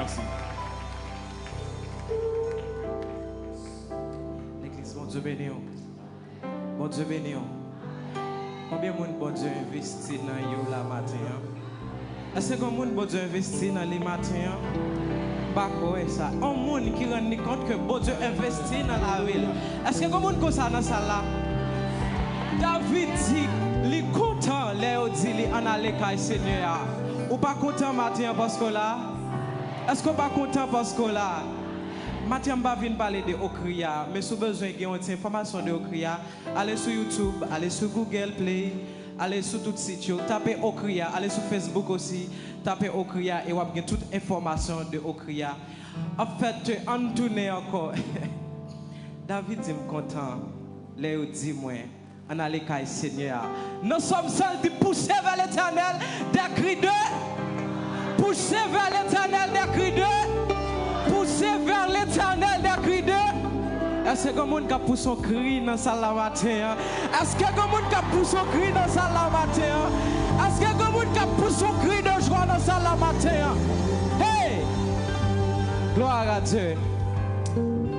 Merci. L'église, bon Dieu béni. Bon Dieu béni. Combien de monde bon Dieu investit dans yo la matin? Est-ce que bon Dieu investit dans les matins? Pas quoi ça. Un monde qui rend compte que bon Dieu investit dans la ville. Est-ce que bon monde comme ça dans ça là? David dit, il est content, Léo dit, il en allait avec Seigneur. Ou pas content matin parce que là? Est-ce qu'on pas content parce que là? Matin, je vais parler de Okria, mais si vous avez besoin d'une information de Okria, allez sur YouTube, allez sur Google Play, allez sur tout site, tapez Okria, allez sur Facebook aussi, tapez Okria et vous avez toute information de Okria. En fait, en tournée encore, David dit content, Léo dit moi, on a les cailles Seigneur. Nous sommes seuls de pousser vers l'éternel, des cris de, pousser vers l'éternel, des cris de, pousser vers l'éternel, des cris de. Est-ce que quelqu'un a poussé son cri dans sa matin? Est-ce que quelqu'un a poussé son cri dans sa matin? Est-ce que quelqu'un a poussé son cri de joie dans sa matin? Hey! Gloire à Dieu.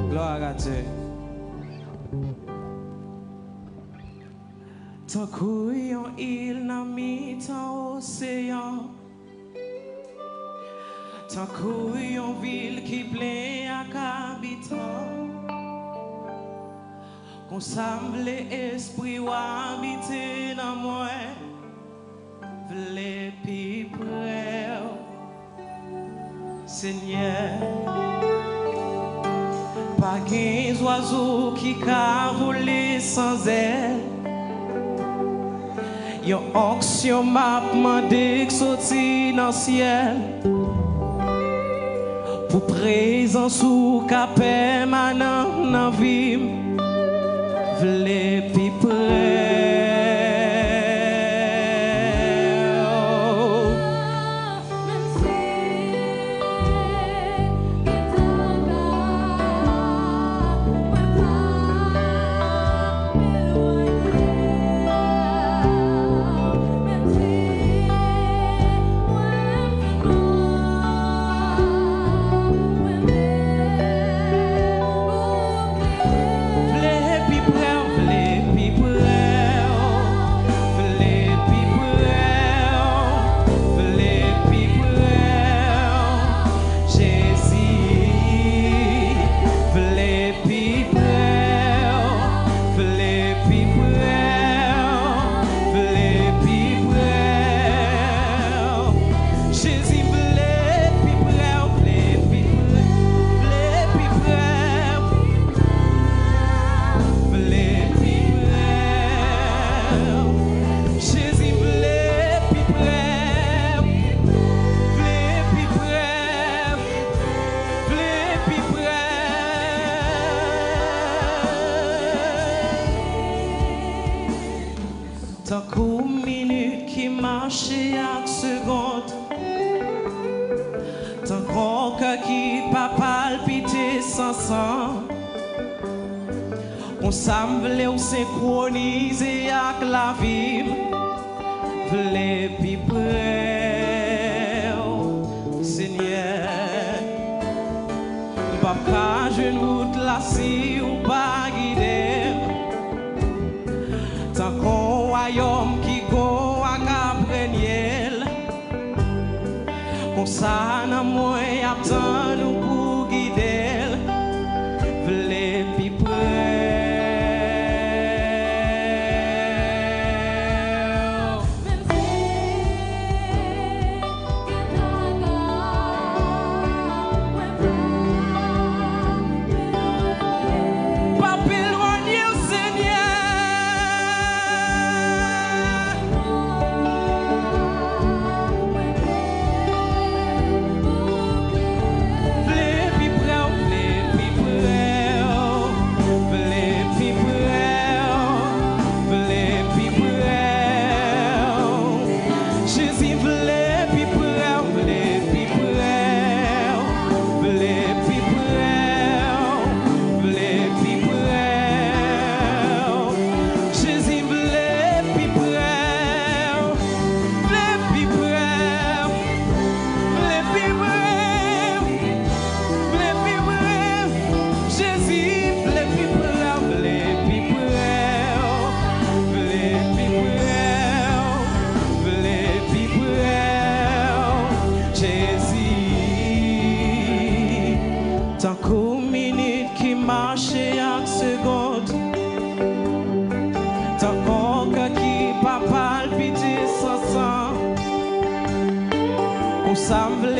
Gloire à Dieu. Tant qu'un île n'a mis tant océan, tant qu'une ville qui pleine à habitants, qu'on semble esprit ou habiter dans moi, v'lait plus près, Seigneur. Pas qu'un oiseau qui a volé sans aile. Yon onction m'a demandé que sorti dans le ciel pour présence ou qu'à permanent dans la vie, v'lait plus près. Tant qu'une minute qui marche chaque seconde, tant qu'on cœur qui pas palpiter sans sang, on semble ou synchroniser avec la vie, v'lait plus près, Seigneur. Pas qu'à une route là si ou pas guider, tant qu'on royaume qui go à Gabriel, comme ça n'a moins attend nous pour guider, v'lait plus près.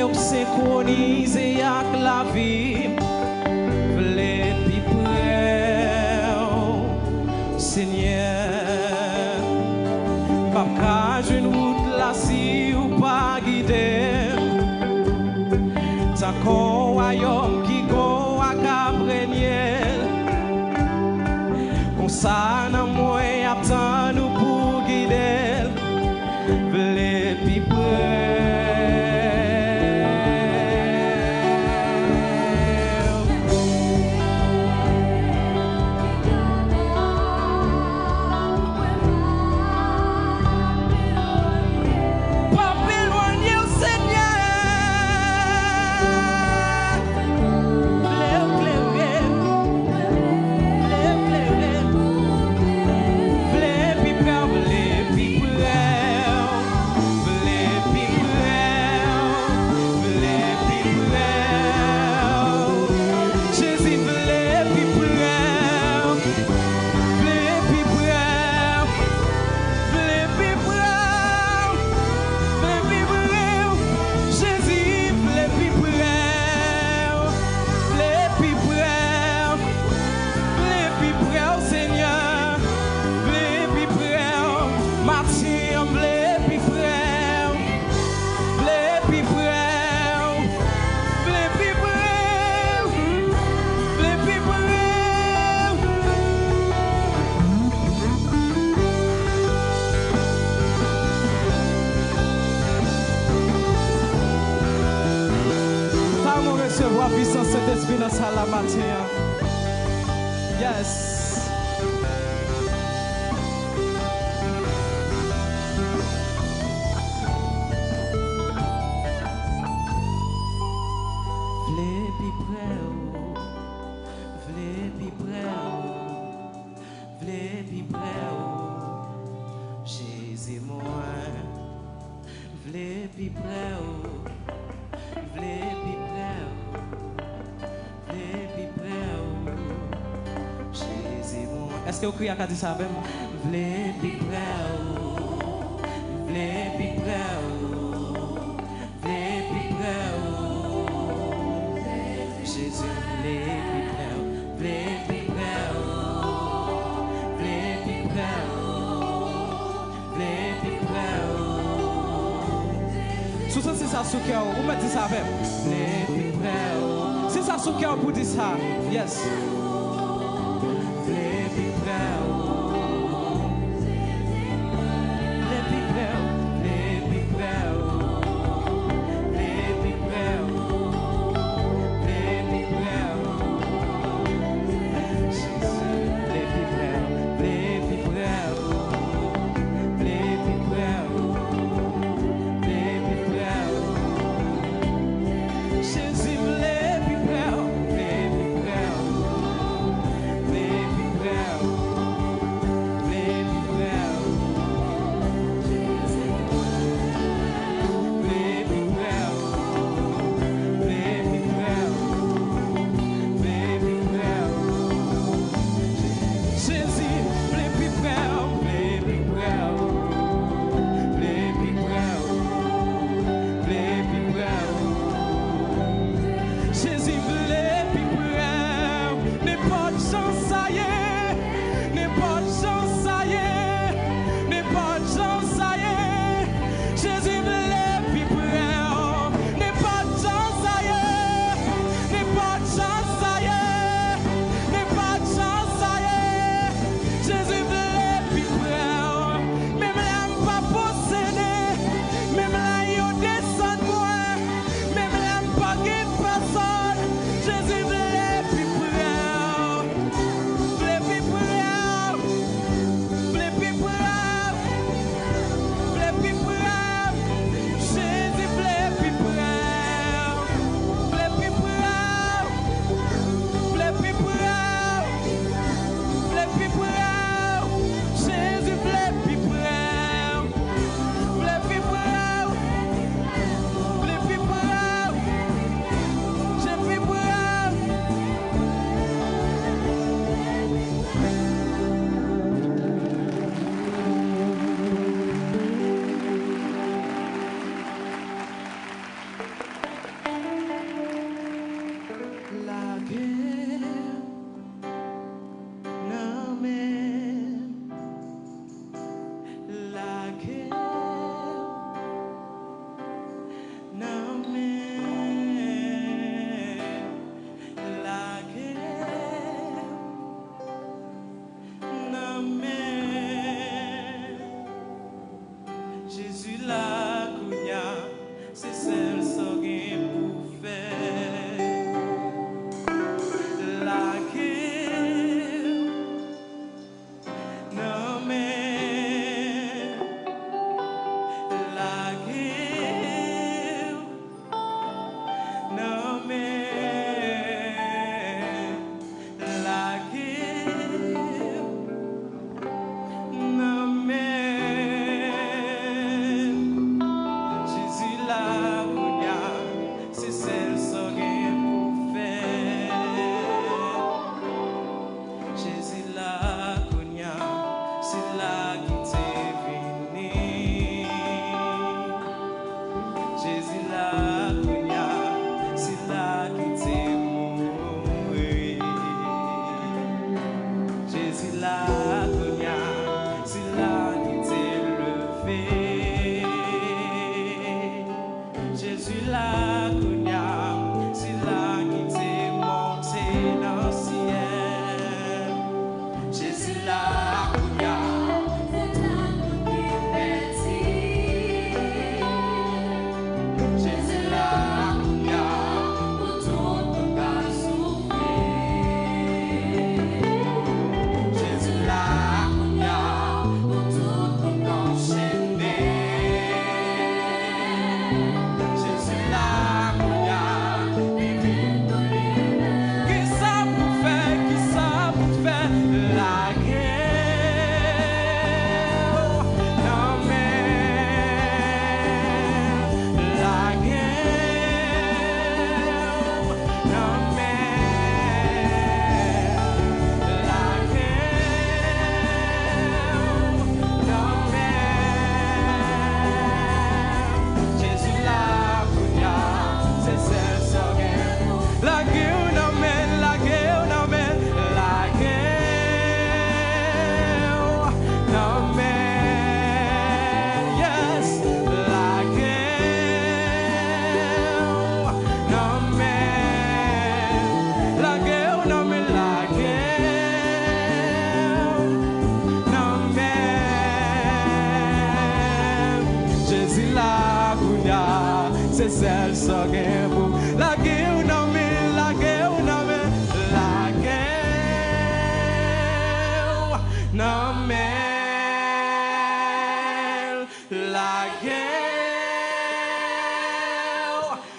vle ou synchroniser avec la vie, vle pi près, Seigneur. Pas qu'à une route là si ou pas guider, t'as qu'un royaume qui go à Gabriel, comme ça n'a moi attend nous pour guider, vle pi près. Recevoir puissance Saint-Esprit dans sa la matin. Yes. Vle pi près, vle pi près, vle pi près, Jésus moi. Vle pi près, vle pi près. Est-ce que vous criez à dire ça même? Vle pi près, vle pi près, vle pi près, Jésus, vle pi près, vle pi près, vle pi près, vle pi près. Sous ça, c'est ça sous cœur, vous me dites ça même? Vle pi près, c'est ça sous cœur pour dire ça, yes. Jésus, celle sans gain pour la guerre ou non mais la guerre ou non mais la guerre non mais la guerre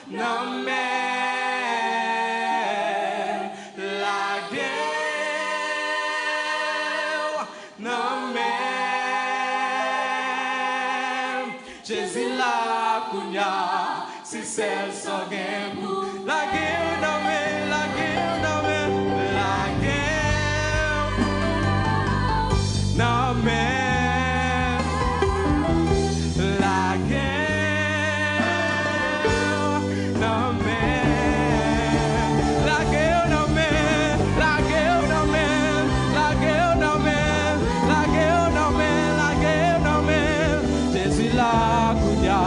non mais la guerre non mais Jésus la Kounya si celle sans gain pour la guerre non mais la guerre non mais la guerre non mais la guerre non mais la guerre non mais la guerre non mais la guerre non mais la guerre non mais la guerre non mais Jésus la Kounya.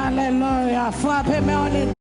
Alléluia, frappez-moi en